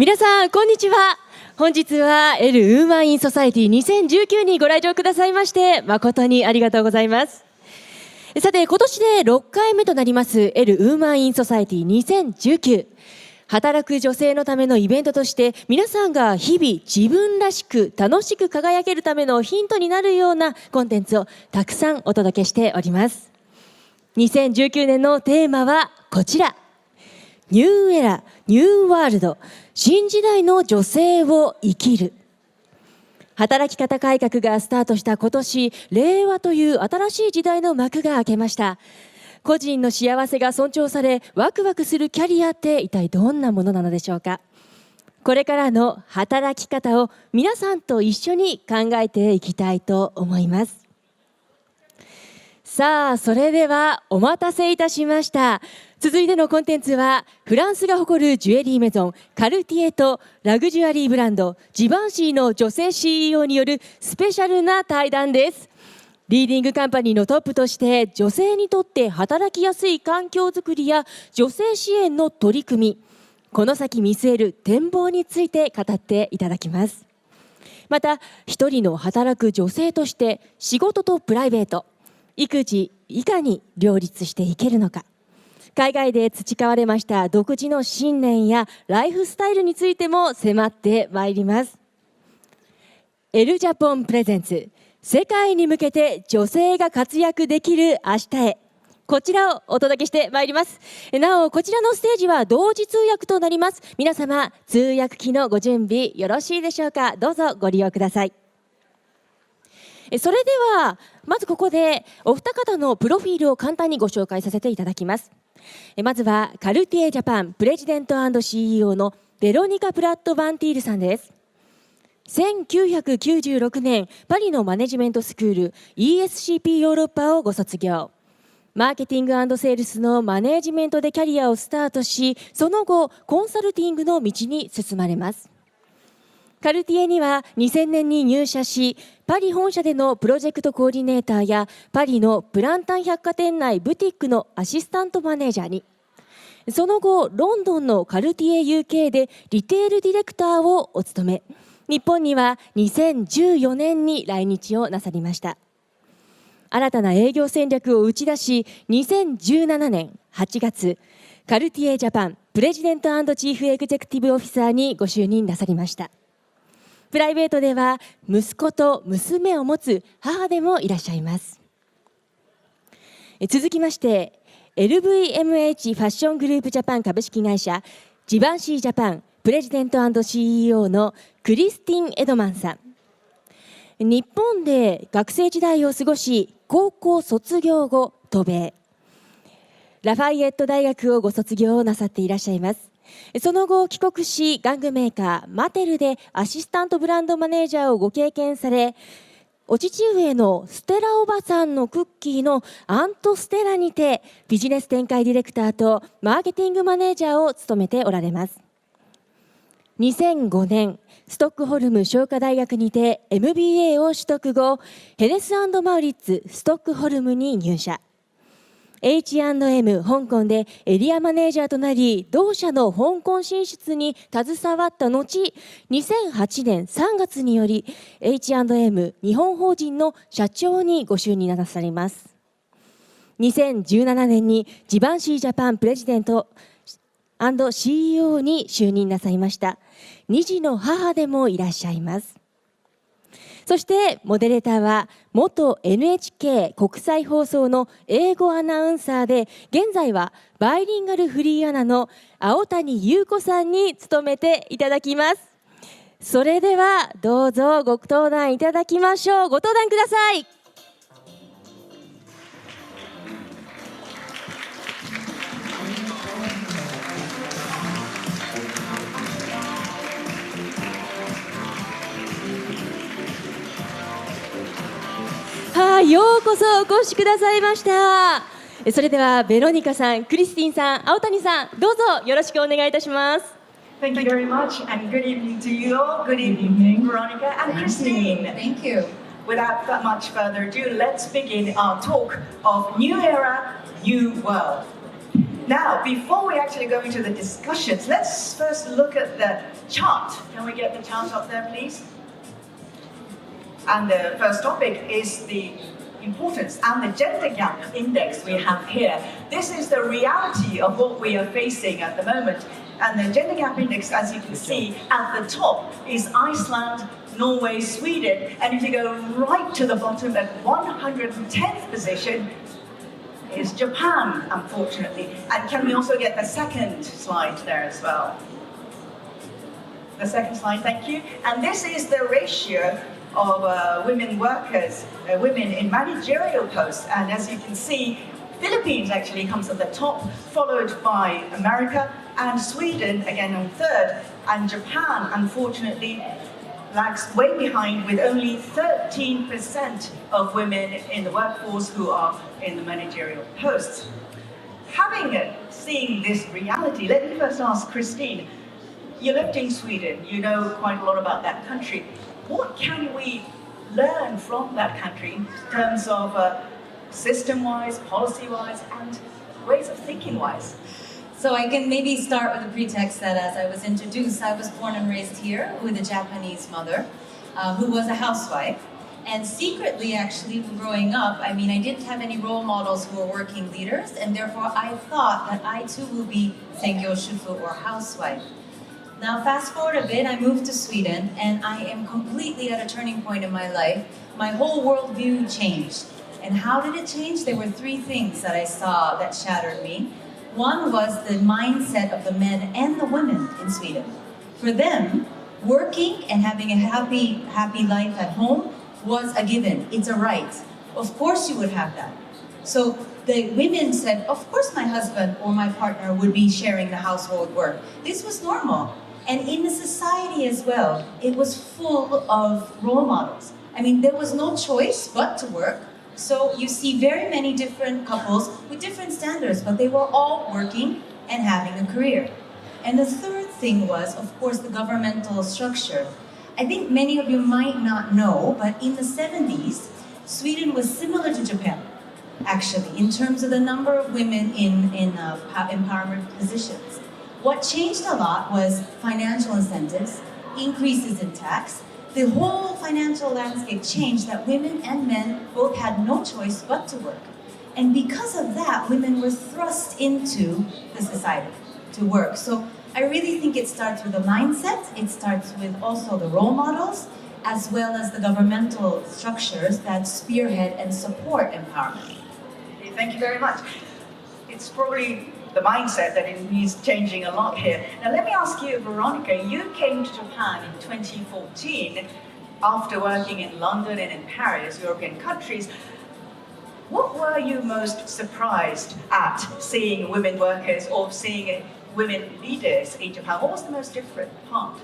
皆さんこんにちは。本日はエル・ウーマン・イン・ソサエティ2019にご来場くださいまして誠にありがとうございます。さて今年で6回目となりますエル・ウーマン・イン・ソサエティ2019、働く女性のためのイベントとして皆さんが日々自分らしく楽しく輝けるためのヒントになるようなコンテンツをたくさんお届けしております。2019年のテーマはこちら、ニューエラ、ニューワールド、新時代の女性を生きる。働き方改革がスタートした今年、令和という新しい時代の幕が開けました。個人の幸せが尊重され、ワクワクするキャリアって一体どんなものなのでしょうか。これからの働き方を皆さんと一緒に考えていきたいと思います。さあ、それではお待たせいたしました。続いてのコンテンツは、フランスが誇るジュエリーメゾンカルティエとラグジュアリーブランドジバンシィの女性 CEO によるスペシャルな対談です。リーディングカンパニーのトップとして女性にとって働きやすい環境づくりや女性支援の取り組み、この先見据える展望について語っていただきます。また一人の働く女性として仕事とプライベート、育児いかに両立していけるのか、海外で培われました独自の信念やライフスタイルについても迫ってまいります。ELLEジャポンプレゼンツ、世界に向けて女性が活躍できる明日へ、こちらをお届けしてまいります。なおこちらのステージは同時通訳となります。皆様通訳機のご準備よろしいでしょうか。どうぞご利用ください。それではまずここでお二方のプロフィールを簡単にご紹介させていただきます。まずはカルティエジャパンプレジデント&CEO のヴェロニカ・プラット・バンティールさんです。1996年パリのマネジメントスクール ESCP ヨーロッパをご卒業。マーケティング&セールスのマネジメントでキャリアをスタートし、その後コンサルティングの道に進まれます。カルティエには2000年に入社し、パリ本社でのプロジェクトコーディネーターやパリのプランタン百貨店内ブティックのアシスタントマネージャーに、その後ロンドンのカルティエ UK でリテールディレクターをお務め、日本には2014年に来日をなさりました。新たな営業戦略を打ち出し、2017年8月カルティエジャパンプレジデント&チーフエグゼクティブオフィサーにご就任なさりました。プライベートでは息子と娘を持つ母でもいらっしゃいます。続きまして LVMH ファッショングループジャパン株式会社ジバンシージャパンプレジデント&CEO のクリスティン・エドマンさん。日本で学生時代を過ごし、高校卒業後渡米、ラファイエット大学をご卒業なさっていらっしゃいます。その後帰国し、玩具メーカーマテルでアシスタントブランドマネージャーをご経験され、お父上のステラおばさんのクッキーのアントステラにてビジネス展開ディレクターとマーケティングマネージャーを務めておられます。2005年ストックホルム商科大学にて MBA を取得後、ヘレス&マウリッツストックホルムに入社。H&M 香港でエリアマネージャーとなり、同社の香港進出に携わった後、2008年3月により H&M 日本法人の社長にご就任なされます。2017年にジバンシージャパンプレジデント&CEO に就任なさいました。2児の母でもいらっしゃいます。そしてモデレーターは元 NHK 国際放送の英語アナウンサーで、現在はバイリンガルフリーアナの青谷優子さんに務めていただきます。それではどうぞご登壇いただきましょう。ご登壇ください。ようこそお越しくださいました。それではベロニカさん、クリスティンさん、青谷さん、どうぞよろしくお願いいたします。Thank you very much and good evening to you all. Good evening, Veronica and Christine. Thank you. Without much further ado, let's begin our talk of New Era, New World. Now, before we actually go into the discussions, let's first look at the chart. Can we get the chart up there, please? And the first topic is the importance and the gender gap index we have here. This is the reality of what we are facing at the moment. And the gender gap index, as you can see, at the top is Iceland, Norway, Sweden. And if you go right to the bottom at 110th position is Japan, unfortunately. And can we also get the second slide there as well? The second slide, thank you. And this is the ratio of women workers, women in managerial posts. And as you can see, Philippines actually comes at the top, followed by America, and Sweden again on third, and Japan, unfortunately, lags way behind with only 13% of women in the workforce who are in the managerial posts. Seeing this reality, let me first ask Christine, you lived in Sweden, you know quite a lot about that country. What can we learn from that country in terms of system-wise, policy-wise, and ways of thinking-wise? So I can maybe start with the pretext that as I was introduced, I was born and raised here with a Japanese mother who was a housewife. And secretly, actually, growing up, I didn't have any role models who were working leaders, and therefore I thought that I too will be Seingyo Shufu or housewife. Now, fast forward a bit, I moved to Sweden, and I am completely at a turning point in my life. My whole worldview changed. And how did it change? There were three things that I saw that shattered me. One was the mindset of the men and the women in Sweden. For them, working and having a happy life at home was a given. It's a right. Of course you would have that. So the women said, of course my husband or my partner would be sharing the household work. This was normal. And in the society as well, it was full of role models. There was no choice but to work. So you see very many different couples with different standards, but they were all working and having a career. And the third thing was, of course, the governmental structure. I think many of you might not know, but in the 70s, Sweden was similar to Japan, actually, in terms of the number of women in empowerment positions. What changed a lot was financial incentives, increases in tax. The whole financial landscape changed that women and men both had no choice but to work. And because of that, women were thrust into the society to work. So I really think it starts with the mindset, it starts with also the role models, as well as the governmental structures that spearhead and support empowerment. Thank you very much. It's probably the mindset that it needs changing a lot here. Now let me ask you, Veronica, you came to Japan in 2014 after working in London and in Paris, European countries. What were you most surprised at seeing women workers or seeing women leaders in Japan? What was the most different part?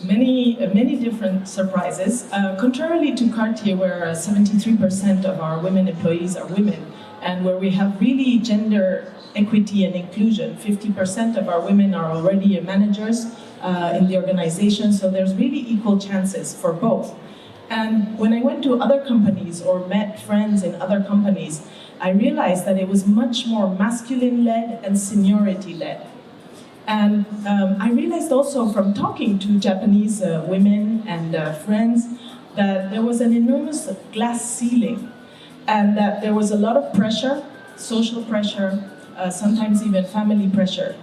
Many different surprises. Contrarily to Cartier, where 73% of our women employees are women, and where we have really gender equity and inclusion. 50% of our women are already managers in the organization, so there's really equal chances for both. And when I went to other companies or met friends in other companies, I realized that it was much more masculine-led and seniority-led. And I realized also from talking to Japanese women and friends that there was an enormous glass ceiling, and that there was a lot of pressure, social pressure, sometimes even family pressure.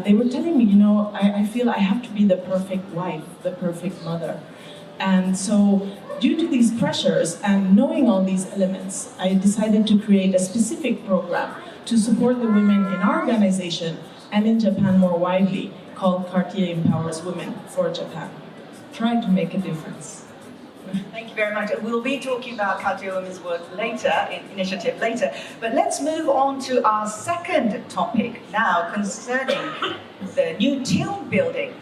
They were telling me, I feel I have to be the perfect wife, the perfect mother. And so due to these pressures and knowing all these elements, I decided to create a specific program to support the women in our organization and in Japan more widely, called Cartier Empowers Women for Japan, trying to make a difference. Thank you very much. We'll be talking about Cartier Women's work later, initiative later. But let's move on to our second topic now concerning the new team building.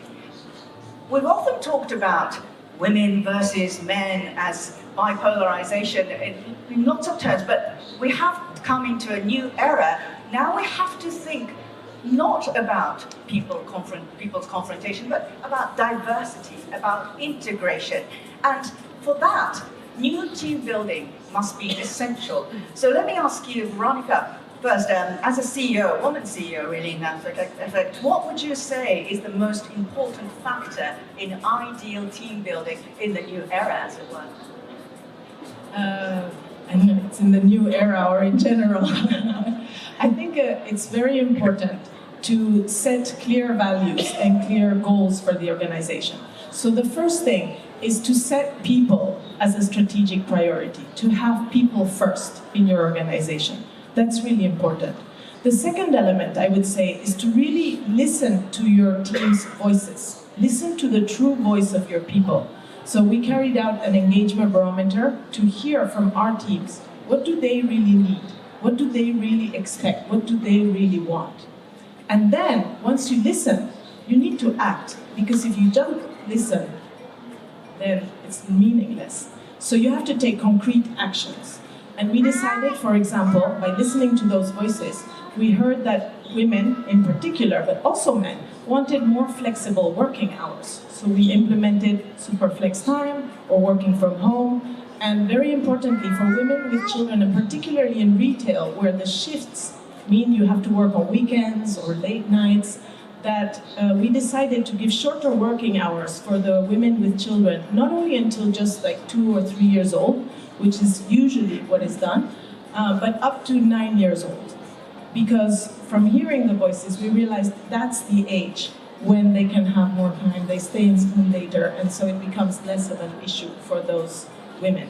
We've often talked about women versus men as bipolarization in lots of terms, but we have come into a new era. Now we have to think not about people's confrontation, but about diversity, about integration. And for that, new team building must be essential. So let me ask you, Veronica, First, as a CEO, woman CEO really in that effect, what would you say is the most important factor in ideal team building in the new era, as it were? I don't know, it's in the new era or in general. I think it's very important to set clear values and clear goals for the organization. So the first thing is to set people as a strategic priority, to have people first in your organization. That's really important. The second element, I would say, is to really listen to your team's voices. Listen to the true voice of your people. So we carried out an engagement barometer to hear from our teams, what do they really need? What do they really expect? What do they really want? And then, once you listen, you need to act. Because if you don't listen, then it's meaningless. So you have to take concrete actions. And we decided, for example, by listening to those voices, we heard that women in particular, but also men, wanted more flexible working hours. So we implemented super flex time or working from home. And very importantly, for women with children, and particularly in retail, where the shifts mean you have to work on weekends or late nights, that we decided to give shorter working hours for the women with children, not only until just like 2 or 3 years old, which is usually what is done, but up to 9 years old. Because from hearing the voices, we realized that's the age when they can have more time, they stay in school later, and so it becomes less of an issue for those women.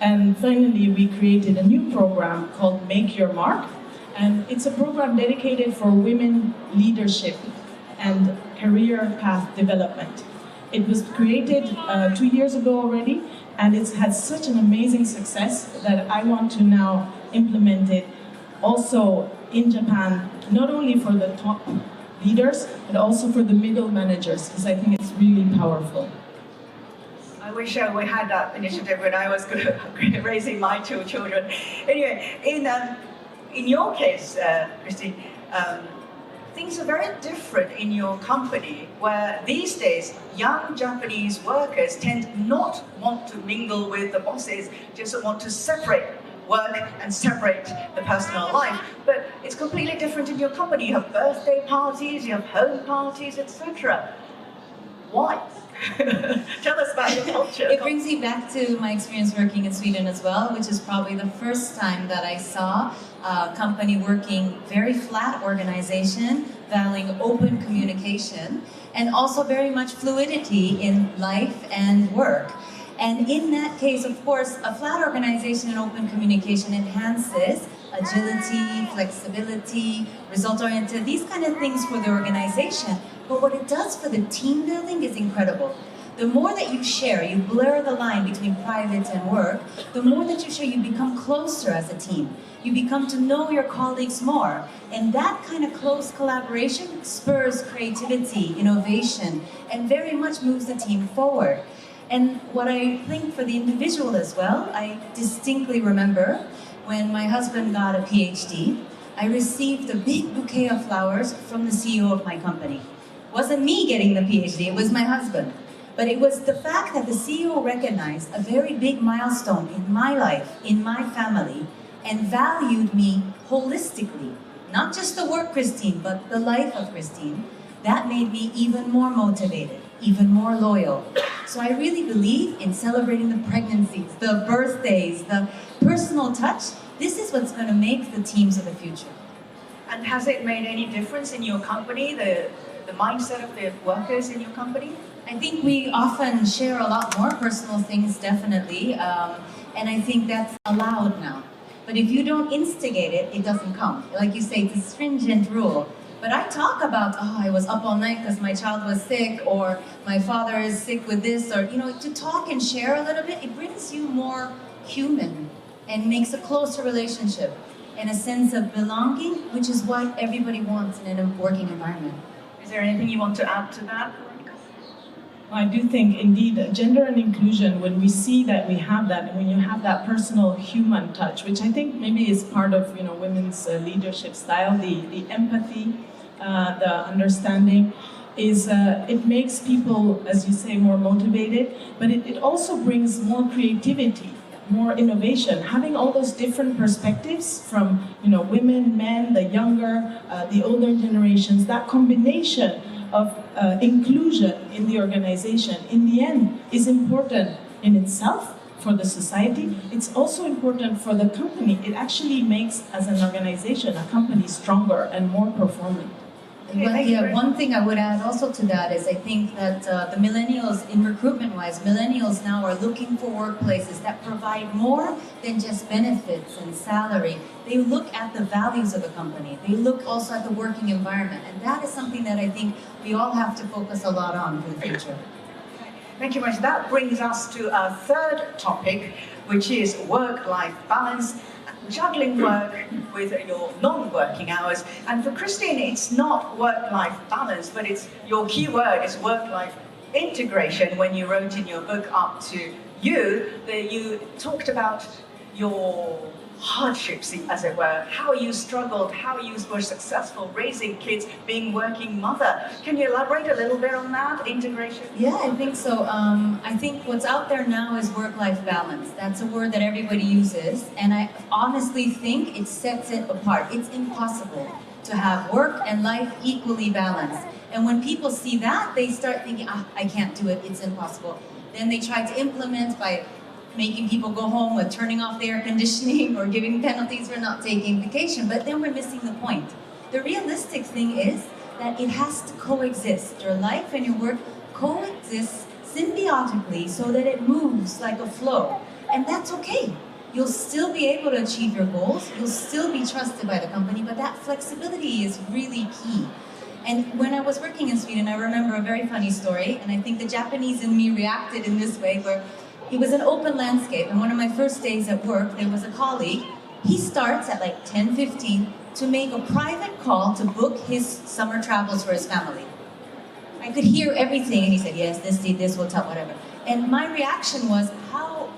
And finally, we created a new program called Make Your Mark, and it's a program dedicated for women leadership and career path development. It was created 2 years ago already, and it's had such an amazing success that I want to now implement it also in Japan, not only for the top leaders, but also for the middle managers, because I think it's really powerful. I wish we had that initiative when I was raising my 2 children. Anyway, in your case, Christine, things are very different in your company, where these days young Japanese workers tend not want to mingle with the bosses, just want to separate work and separate the personal life. But it's completely different in your company. You have birthday parties, you have home parties, etc. Why? Tell us about your culture. It brings me back to my experience working in Sweden as well, which is probably the first time that I saw a company working very flat organization, valuing open communication, and also very much fluidity in life and work. And in that case, of course, a flat organization and open communication enhances agility, flexibility, result-oriented, these kind of things for the organization. But what it does for the team building is incredible. The more that you share, you blur the line between private and work, the more that you share, you become closer as a team. You become to know your colleagues more. And that kind of close collaboration spurs creativity, innovation, and very much moves the team forward. And what I think for the individual as well, I distinctly remember when my husband got a PhD, I received a big bouquet of flowers from the CEO of my company. It wasn't me getting the PhD, it was my husband. But it was the fact that the CEO recognized a very big milestone in my life, in my family, and valued me holistically. Not just the work Christine, but the life of Christine. That made me even more motivated, even more loyal. So I really believe in celebrating the pregnancies, the birthdays, the personal touch. This is what's going to make the teams of the future. And has it made any difference in your company, the mindset of the workers in your company? I think we often share a lot more personal things, definitely, and I think that's allowed now. But if you don't instigate it, it doesn't come. Like you say, it's a stringent rule. But I talk about, oh, I was up all night because my child was sick, or my father is sick with this, or, to talk and share a little bit, it brings you more human and makes a closer relationship and a sense of belonging, which is what everybody wants in a working environment. Is there anything you want to add to that? I do think, indeed, gender and inclusion, when we see that we have that, and when you have that personal human touch, which I think maybe is part of women's leadership style, the empathy, the understanding, is it makes people, as you say, more motivated, but it also brings more creativity more innovation, having all those different perspectives from women, men, the younger, the older generations, that combination of inclusion in the organization, in the end, is important in itself for the society. It's also important for the company. It actually makes, as an organization, a company stronger and more performing. One thing I would add also to that is I think that the millennials, in recruitment-wise, millennials now are looking for workplaces that provide more than just benefits and salary. They look at the values of the company. They look also at the working environment. And that is something that I think we all have to focus a lot on for the future. Thank you very much. That brings us to our third topic, which is work-life balance. Juggling work with your non-working hours. And for Christine, it's not work-life balance, but it's your key word is work-life integration. When you wrote in your book Up to You, that you talked about your hardships, as it were, how you struggled, how you were successful raising kids, being working mother. Can you elaborate a little bit on that, integration? Yeah, I think so. I think what's out there now is work-life balance. That's a word that everybody uses, and I honestly think it sets it apart. It's impossible to have work and life equally balanced. And when people see that, they start thinking, I can't do it, it's impossible. Then they try to implement by making people go home with turning off the air conditioning or giving penalties for not taking vacation, but then we're missing the point. The realistic thing is that it has to coexist. Your life and your work coexist symbiotically so that it moves like a flow. And that's okay. You'll still be able to achieve your goals, you'll still be trusted by the company, but that flexibility is really key. And when I was working in Sweden, I remember a very funny story, and I think the Japanese in me reacted in this way, where it was an open landscape, and one of my first days at work, there was a colleague. He starts at like 10:15 to make a private call to book his summer travels for his family. I could hear everything, and he said, yes, this hotel, whatever. And my reaction was how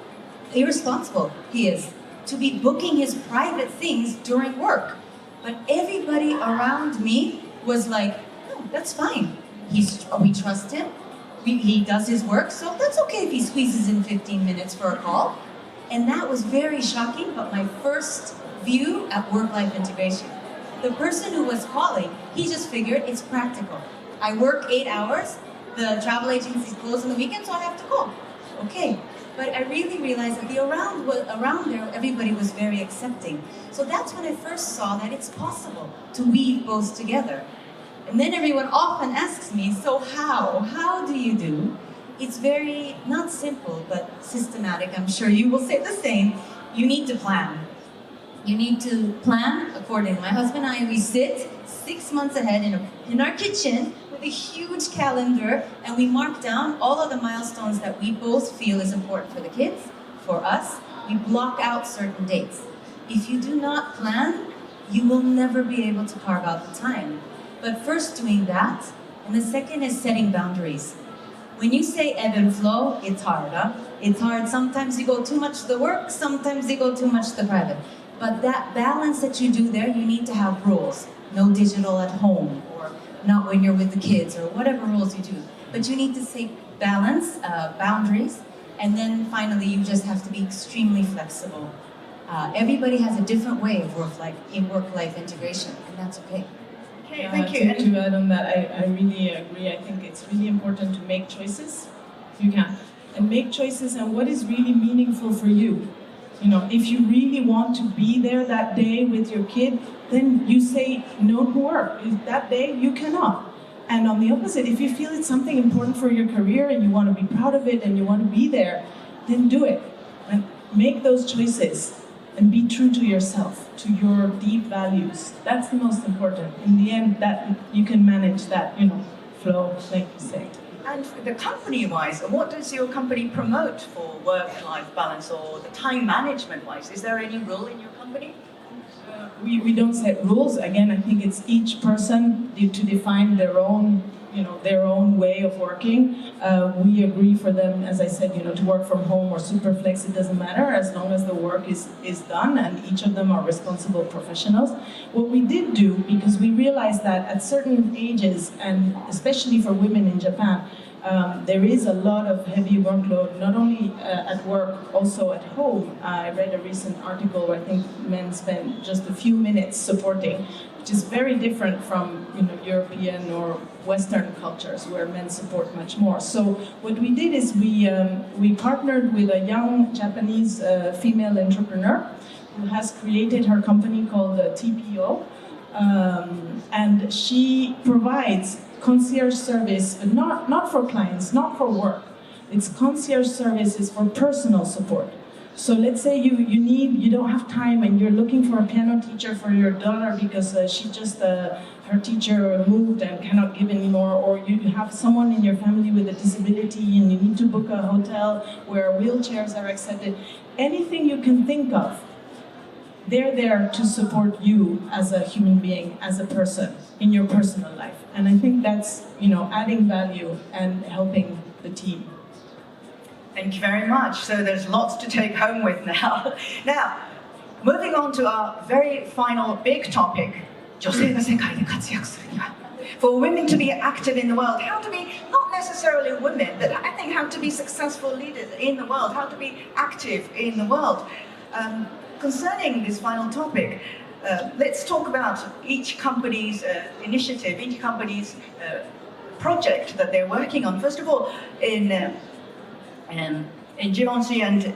irresponsible he is to be booking his private things during work. But everybody around me was like, oh, that's fine. We trust him. He does his work, so that's okay if he squeezes in 15 minutes for a call. And that was very shocking, but my first view at work-life integration. The person who was calling, he just figured it's practical. I work 8 hours, the travel agency's closed on the weekend, so I have to call. Okay, but I really realized that around there, everybody was very accepting. So that's when I first saw that it's possible to weave both together. And then everyone often asks me, so how do you do? It's very, not simple, but systematic. I'm sure you will say the same. You need to plan. You need to plan accordingly. My husband and I, we sit 6 months ahead in our kitchen with a huge calendar, and we mark down all of the milestones that we both feel is important for the kids, for us. We block out certain dates. If you do not plan, you will never be able to carve out the time. But first doing that, and the second is setting boundaries. When you say ebb and flow, it's hard, huh? It's hard. Sometimes you go too much to the work, sometimes you go too much to the private. But that balance that you do there, you need to have rules. No digital at home, or not when you're with the kids, or whatever rules you do. But you need to say balance, boundaries, and then finally you just have to be extremely flexible. Everybody has a different way of work-life integration, and that's okay. Okay, thank you. To add on that, I really agree. I think it's really important to make choices, if you can, and make choices on what is really meaningful for you. If you really want to be there that day with your kid, then you say no to work. That day, you cannot. And on the opposite, if you feel it's something important for your career and you want to be proud of it and you want to be there, then do it. And make those choices. And be true to yourself, to your deep values. That's the most important. In the end, that you can manage that, flow, like you say. And the company-wise, what does your company promote for work-life balance or the time management-wise? Is there any rule in your company? We don't set rules. Again, I think it's each person to define their own way of working. We agree for them, as I said, to work from home or super flex, it doesn't matter as long as the work is done and each of them are responsible professionals. What we did do, because we realized that at certain ages, and especially for women in Japan, there is a lot of heavy workload, not only at work, also at home. I read a recent article where I think men spend just a few minutes supporting, which is very different from European or Western cultures where men support much more. So what we did is we partnered with a young Japanese female entrepreneur who has created her company called TPO, and she provides concierge service, but not for clients, not for work. It's concierge services for personal support. So let's say you don't have time and you're looking for a piano teacher for your daughter because her teacher moved and cannot give anymore, or you have someone in your family with a disability and you need to book a hotel where wheelchairs are accepted. Anything you can think of, they're there to support you as a human being, as a person, in your personal life. And I think that's, adding value and helping the team. Thank you very much. So there's lots to take home with now. Now, moving on to our very final big topic, 女性が世界で活躍するには For women to be active in the world, how to be, not necessarily women, but I think how to be successful leaders in the world, how to be active in the world. Concerning this final topic, let's talk about each company's initiative, each company's project that they're working on. First of all, in Givenchy and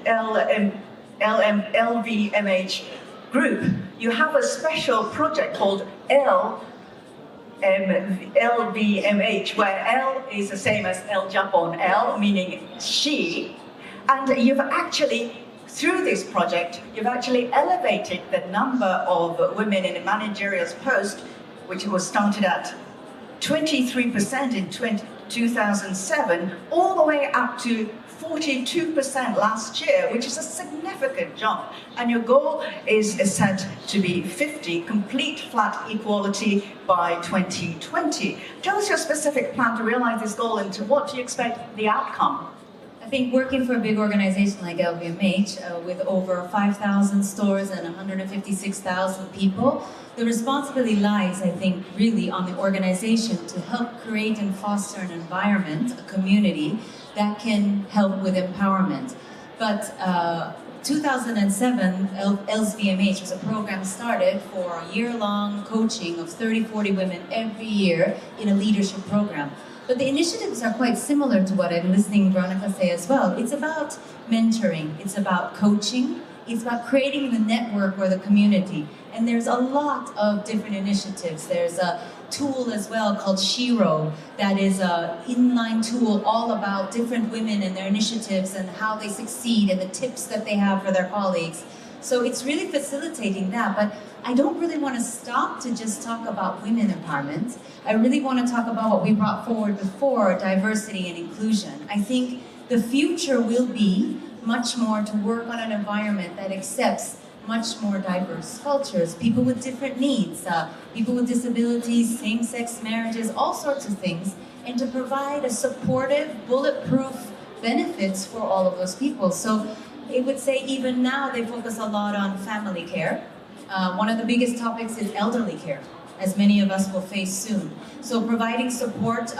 LVMH group, you have a special project called LVMH, where L is the same as El Japon, L meaning she, and you've actually, through this project, you've actually elevated the number of women in a managerial post, which was started at 23% in 2007, all the way up to 42% last year, which is a significant jump. And your goal is set to be 50, complete flat equality by 2020. Tell us your specific plan to realize this goal and to what do you expect the outcome? I think working for a big organization like LVMH with over 5,000 stores and 156,000 people, the responsibility lies, I think, really on the organization to help create and foster an environment, a community, that can help with empowerment. But 2007, LVMH was a program started for a year-long coaching of 30-40 women every year in a leadership program. But the initiatives are quite similar to what I'm listening Veronica say as well. It's about mentoring, it's about coaching, it's about creating the network or the community. And there's a lot of different initiatives. There's a tool as well called Shiro that is an inline tool all about different women and their initiatives and how they succeed and the tips that they have for their colleagues. So it's really facilitating that, but I don't really want to stop to just talk about women empowerment. I really want to talk about what we brought forward before, diversity and inclusion. I think the future will be much more to work on an environment that accepts much more diverse cultures, people with different needs, people with disabilities, same-sex marriages, all sorts of things, and to provide a supportive, bulletproof benefits for all of those people. So I would say even now they focus a lot on family care. One of the biggest topics is elderly care, as many of us will face soon. So providing support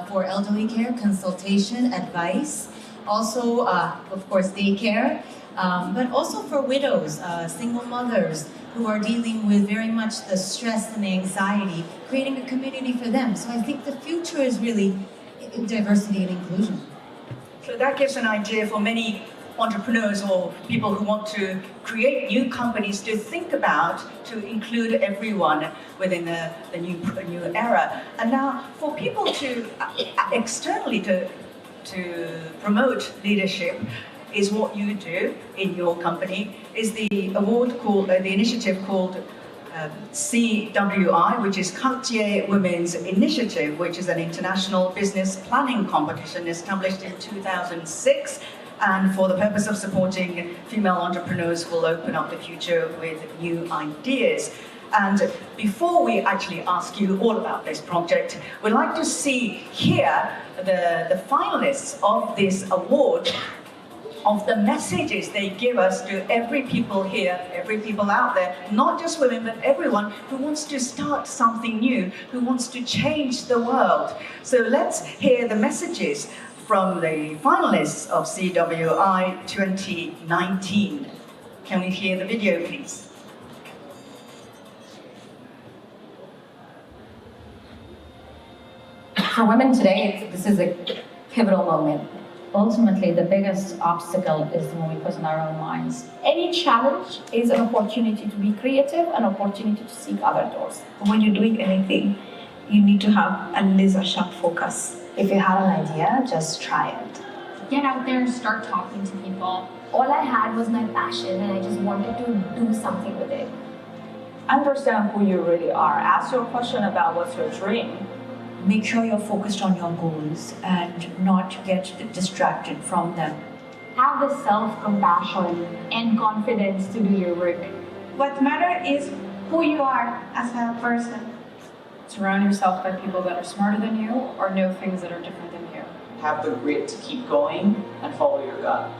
for elderly care, consultation, advice, also, of course, daycare, but also for widows, single mothers who are dealing with very much the stress and the anxiety, creating a community for them. So I think the future is really diversity and inclusion. So that gives an idea for many entrepreneurs or people who want to create new companies to think about to include everyone within the new era. And now for people to externally to promote leadership is what you do in your company, is the award called, the initiative called CWI, which is Cartier Women's Initiative, which is an international business planning competition established in 2006. And for the purpose of supporting female entrepreneurs who will open up the future with new ideas. And before we actually ask you all about this project, we'd like to see here the finalists of this award of the messages they give us to every people here, every people out there, not just women, but everyone who wants to start something new, who wants to change the world. So let's hear the messages from the finalists of CWI 2019. Can we hear the video, please? For women today, this is a pivotal moment. Ultimately, the biggest obstacle is the one we put in our own minds. Any challenge is an opportunity to be creative, an opportunity to seek other doors. When you're doing anything, you need to have a laser-sharp focus. If you have an idea, just try it. Get out there and start talking to people. All I had was my passion and I just wanted to do something with it. Understand who you really are. Ask your question about what's your dream. Make sure you're focused on your goals and not get distracted from them. Have the self-compassion and confidence to do your work. What matters is who you are as a person. Surround yourself by people that are smarter than you or know things that are different than you. Have the grit to keep going and follow your gut.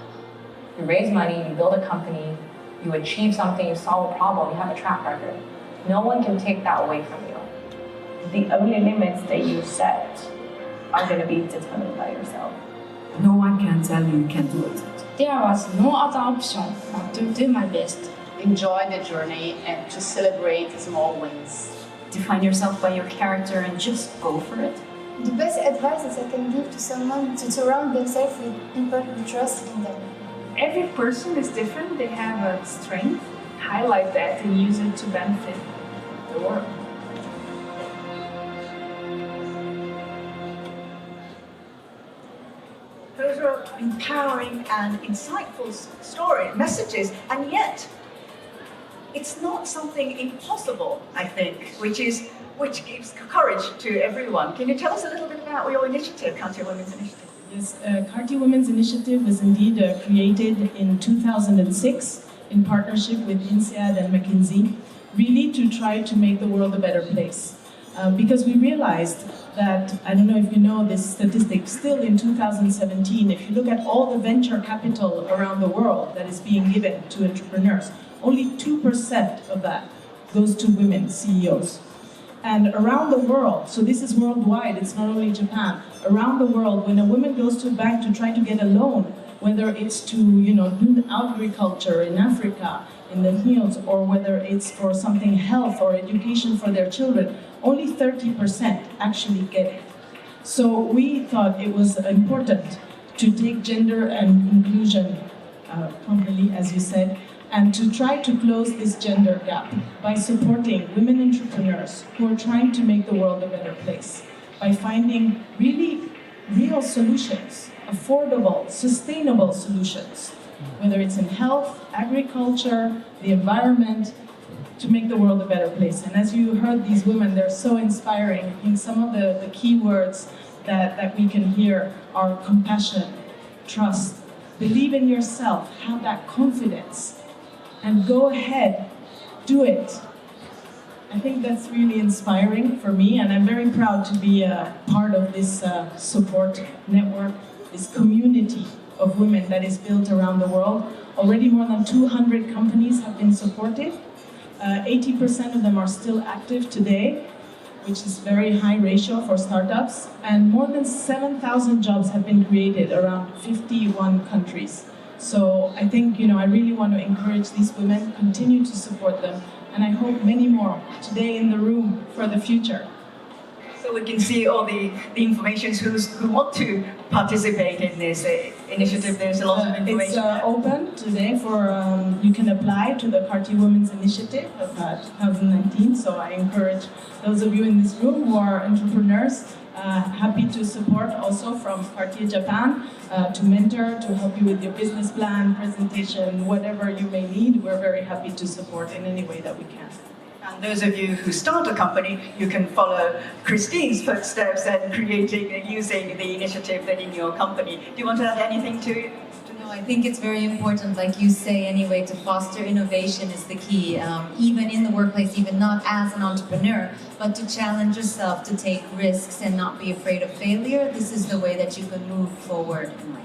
You raise money, you build a company, you achieve something, you solve a problem, you have a track record. No one can take that away from you. The only limits that you set are going to be determined by yourself. No one can tell you can't do it. There was no other option but to do my best. Enjoy the journey and to celebrate small wins. Define yourself by your character and just go for it. The best advice that I can give to someone to surround themselves with people who trust in them. Every person is different. They have a strength. Highlight that and use it to benefit the world. Those are empowering and insightful stories, messages, and yet it's not something impossible, I think, which gives courage to everyone. Can you tell us a little bit about your initiative, Cardi Women's Initiative? Yes, Cardi Women's Initiative was indeed created in 2006 in partnership with INSEAD and McKinsey, really to try to make the world a better place. Because we realized that, I don't know if you know this statistic, still in 2017, if you look at all the venture capital around the world that is being given to entrepreneurs, only 2% of that goes to women CEOs. And around the world, so this is worldwide, it's not only Japan, around the world, when a woman goes to a bank to try to get a loan, whether it's to do agriculture in Africa, in the hills, or whether it's for something health or education for their children, only 30% actually get it. So we thought it was important to take gender and inclusion properly, as you said, and to try to close this gender gap by supporting women entrepreneurs who are trying to make the world a better place, by finding really real solutions, affordable, sustainable solutions, whether it's in health, agriculture, the environment, to make the world a better place. And as you heard these women, they're so inspiring. I think some of the key words that we can hear are compassion, trust, believe in yourself, have that confidence, and go ahead, do it. I think that's really inspiring for me, and I'm very proud to be a part of this support network, this community of women that is built around the world. Already more than 200 companies have been supported. 80% of them are still active today, which is a very high ratio for startups. And more than 7,000 jobs have been created around 51 countries. So I think, I really want to encourage these women, continue to support them, and I hope many more today in the room for the future. So we can see all the information who want to participate in this initiative. There's a lot of information. It's open today for, you can apply to the Cardi Women's Initiative of 2019. So I encourage those of you in this room who are entrepreneurs, happy to support also from Cardi Japan, to mentor, to help you with your business plan, presentation, whatever you may need. We're very happy to support in any way that we can. And those of you who start a company, you can follow Christine's footsteps and creating and using the initiative that in your company. Do you want to add anything to it? No, I think it's very important, like you say anyway, to foster innovation is the key, even in the workplace, even not as an entrepreneur, but to challenge yourself, to take risks and not be afraid of failure. This is the way that you can move forward in life.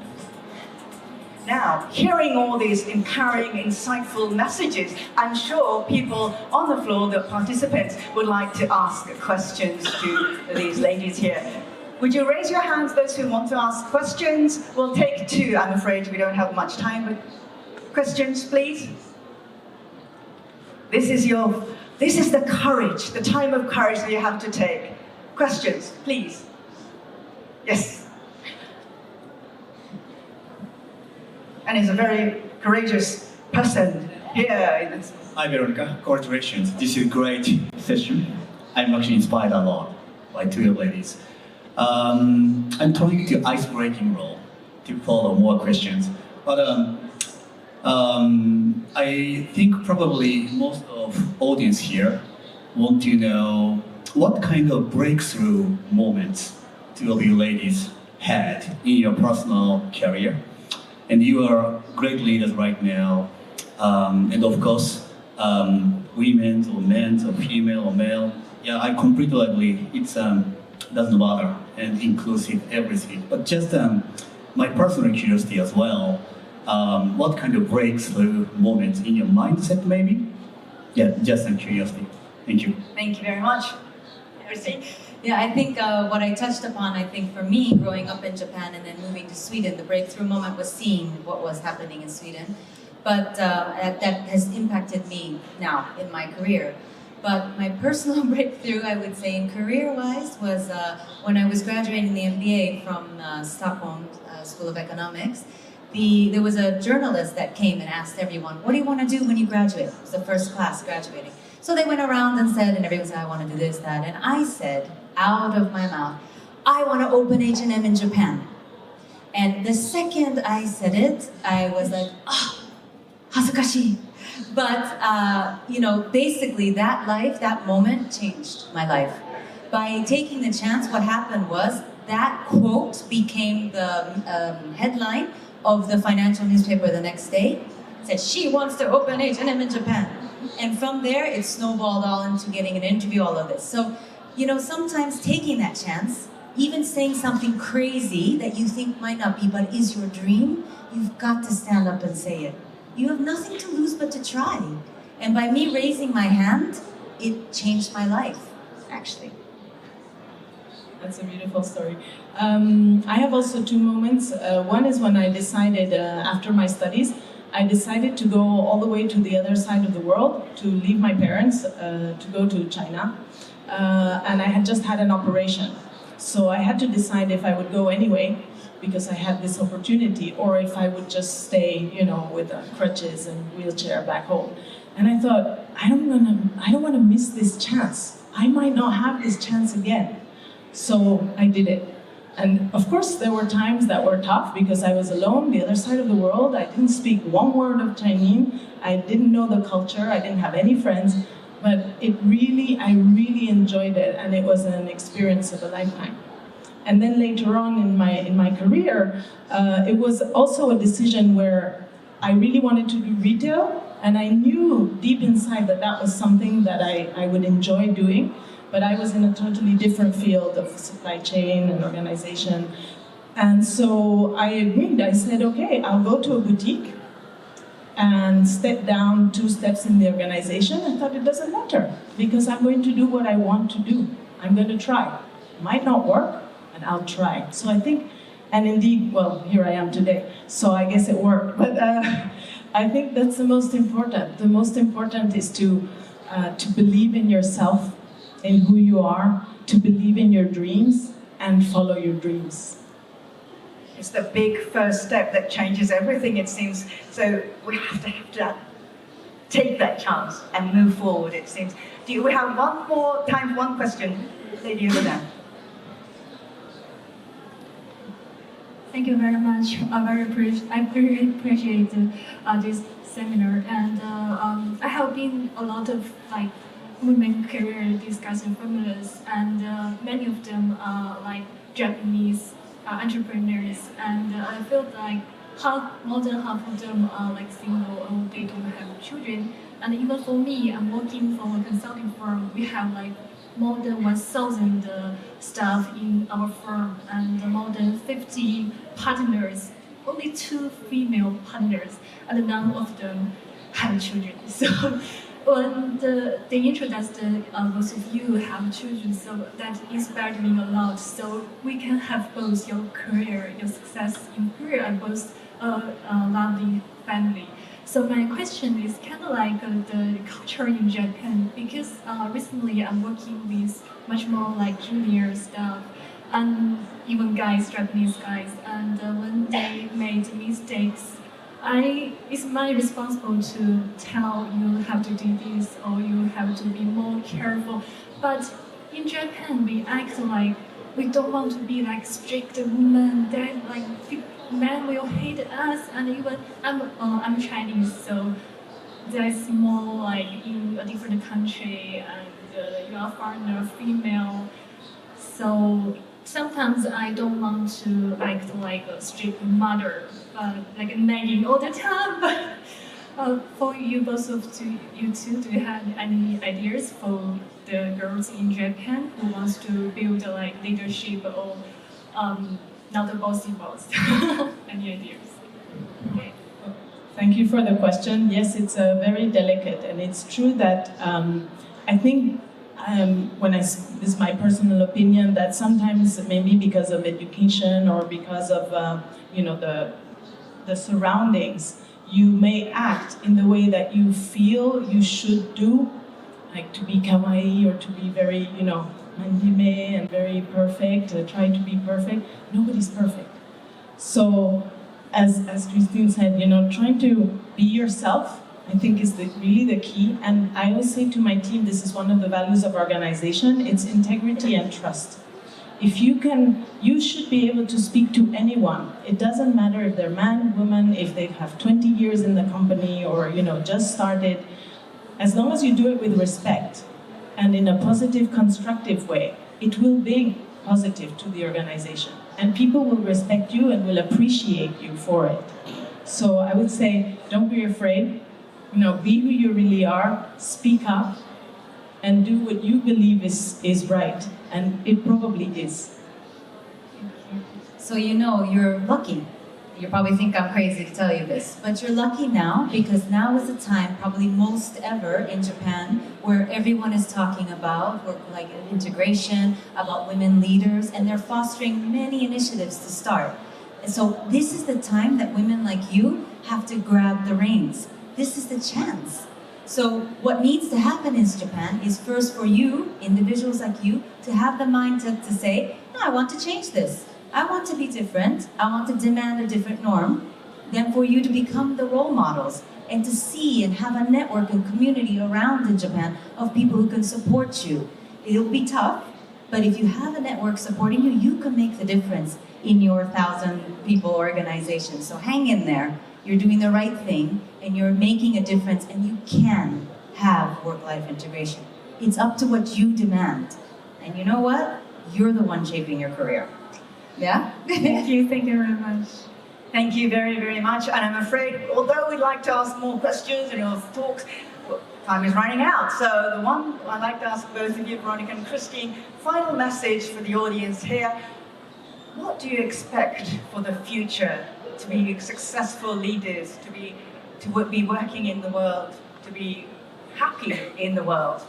Now, hearing all these empowering, insightful messages, I'm sure people on the floor, the participants, would like to ask questions to these ladies here. Would you raise your hands, those who want to ask questions? We'll take two. I'm afraid we don't have much time, but questions, please. This is the courage, the time of courage that you have to take. Questions, please. Yes. And he's a very courageous person here. Hi, Veronica. Congratulations. This is a great session. I'm actually inspired a lot by two ladies. I'm trying to ice-breaking role to follow more questions. But I think probably most of audience here want to know what kind of breakthrough moments two of you ladies had in your personal career. And you are great leaders right now. And of course, women or men or female or male. Yeah, I completely agree. It's doesn't matter and inclusive everything. But just my personal curiosity as well. What kind of breakthrough moments in your mindset maybe? Yeah, just some curiosity. Thank you. Thank you very much. Yeah, I think what I touched upon, I think for me, growing up in Japan and then moving to Sweden, the breakthrough moment was seeing what was happening in Sweden. But that has impacted me now in my career. But my personal breakthrough, I would say, in career-wise, was when I was graduating the MBA from Stockholm School of Economics. There was a journalist that came and asked everyone, what do you want to do when you graduate? It was the first class graduating. So they went around and said, and everyone said, I want to do this, that. And I said, out of my mouth, I want to open H&M in Japan. And the second I said it, I was like, hazukashi. But, basically that moment changed my life. By taking the chance, what happened was that quote became the headline of the financial newspaper the next day. It said, she wants to open H&M in Japan. And from there, it snowballed all into getting an interview, all of this. So, sometimes taking that chance, even saying something crazy that you think might not be, but is your dream, you've got to stand up and say it. You have nothing to lose but to try. And by me raising my hand, it changed my life, actually. That's a beautiful story. I have also two moments. One is when I decided, after my studies, I decided to go all the way to the other side of the world, to leave my parents, to go to China. And I had just had an operation. So I had to decide if I would go anyway, because I had this opportunity, or if I would just stay, with crutches and wheelchair back home. And I thought, I don't want to miss this chance. I might not have this chance again. So I did it. And of course, there were times that were tough because I was alone, the other side of the world. I didn't speak one word of Chinese. I didn't know the culture. I didn't have any friends. But I really enjoyed it, and it was an experience of a lifetime. And then later on in my career, it was also a decision where I really wanted to do retail, and I knew deep inside that was something that I would enjoy doing. But I was in a totally different field of supply chain and organization. And so I agreed. I said, okay, I'll go to a boutique and step down 2 steps in the organization. I thought it doesn't matter because I'm going to do what I want to do. I'm going to try. Might not work, but I'll try. So I think, and indeed, well, here I am today. So I guess it worked. But I think that's the most important. The most important is to believe in yourself, in who you are, to believe in your dreams and follow your dreams. It's the big first step that changes everything, it seems. So we have to take that chance and move forward, it seems. Do we have one more time for one question? Lady over there. Thank you very much. I very appreciate this seminar, and I have been a lot of women career discussion formulas, and many of them are Japanese entrepreneurs, and I feel like more than half of them are single or they don't have children. And even for me, I'm working for a consulting firm. We have more than 1,000 staff in our firm and more than 50 partners. only 2 female partners, and none of them have children. So when the intro that both of you have children, so that inspired me a lot. So we can have both your career, your success in career, and both lovely family. So my question is kind of like the culture in Japan, because recently I'm working with much more like junior staff and even guys, Japanese guys, and when they made mistakes, it's my responsible to tell you have to do this or you have to be more careful. But in Japan, we act like we don't want to be like strict women. That like men will hate us, and even I'm Chinese, so there's more like in a different country, and you are foreigner, female. So sometimes I don't want to act like a strict mother, like nagging all the time. But for you, both of you two, do you have any ideas for the girls in Japan who wants to build like leadership or not a bossy boss? Any ideas? Okay. Thank you for the question. Yes, it's very delicate, and it's true that I think this is my personal opinion, that sometimes maybe because of education or because of the surroundings, you may act in the way that you feel you should do, like to be kawaii or to be very, manjime and very perfect, try to be perfect. Nobody's perfect. So, as Christine said, trying to be yourself, I think is really the key. And I always say to my team, this is one of the values of organization, it's integrity and trust. If you should be able to speak to anyone. It doesn't matter if they're man, woman, if they have 20 years in the company or, just started. As long as you do it with respect and in a positive, constructive way, it will be positive to the organization. And people will respect you and will appreciate you for it. So I would say, don't be afraid. Be who you really are, speak up, and do what you believe is right. And it probably is. So you're lucky. You probably think I'm crazy to tell you this, but you're lucky now because now is the time, probably most ever in Japan, where everyone is talking about like integration, about women leaders, and they're fostering many initiatives to start. And so this is the time that women like you have to grab the reins. This is the chance. So what needs to happen in Japan is first for you, individuals like you, to have the mindset to say, no, I want to change this. I want to be different. I want to demand a different norm. Then for you to become the role models and to see and have a network and community around in Japan of people who can support you. It'll be tough, but if you have a network supporting you, you can make the difference in your 1,000 people organization. So hang in there. You're doing the right thing and you're making a difference, and you can have work-life integration. It's up to what you demand. And you know what? You're the one shaping your career. Yeah? Thank you very much. Thank you very, very much. And I'm afraid, although we'd like to ask more questions and your talks, time is running out. So the one I'd like to ask both of you, Veronica and Christine, final message for the audience here. What do you expect for the future to be successful leaders, to be working in the world, to be happy in the world?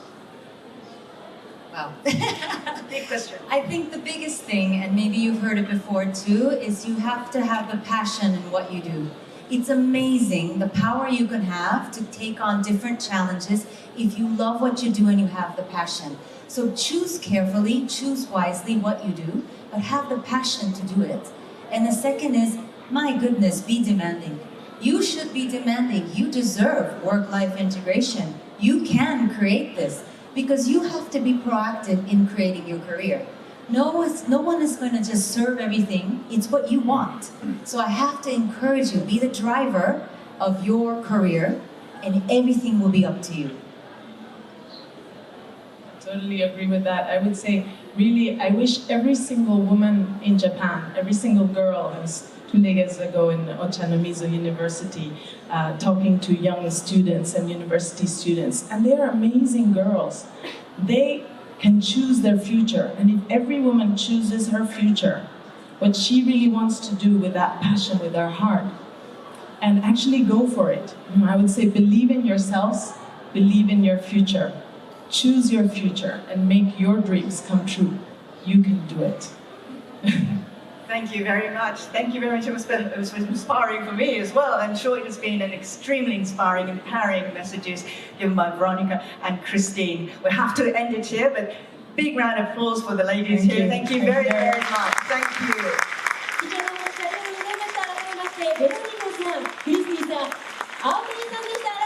Wow. Big question. I think the biggest thing, and maybe you've heard it before too, is you have to have the passion in what you do. It's amazing the power you can have to take on different challenges if you love what you do and you have the passion. So choose carefully, choose wisely what you do, but have the passion to do it. And the second is, my goodness, be demanding. You should be demanding. You deserve work-life integration. You can create this because you have to be proactive in creating your career. No one is going to just serve everything. It's what you want. So I have to encourage you, be the driver of your career, and everything will be up to you. Totally agree with that. I would say, really, I wish every single woman in Japan, every single girl, I was 2 days ago in Ochanomizu University talking to young students and university students, and they are amazing girls. They can choose their future, and if every woman chooses her future, what she really wants to do with that passion, with her heart, and actually go for it. I would say believe in yourselves, believe in your future. Choose your future and make your dreams come true. You can do it. Thank you very much. Thank you very much. It was inspiring for me as well. I'm sure it has been an extremely inspiring, empowering messages given by Veronica and Christine. We have to end it here, but big round of applause for the ladies here. Thank you very, very much. Thank you. 以上のお話ありがとうございました。改めまして、ベロニカさん、クリスティンさん、青木さんでした。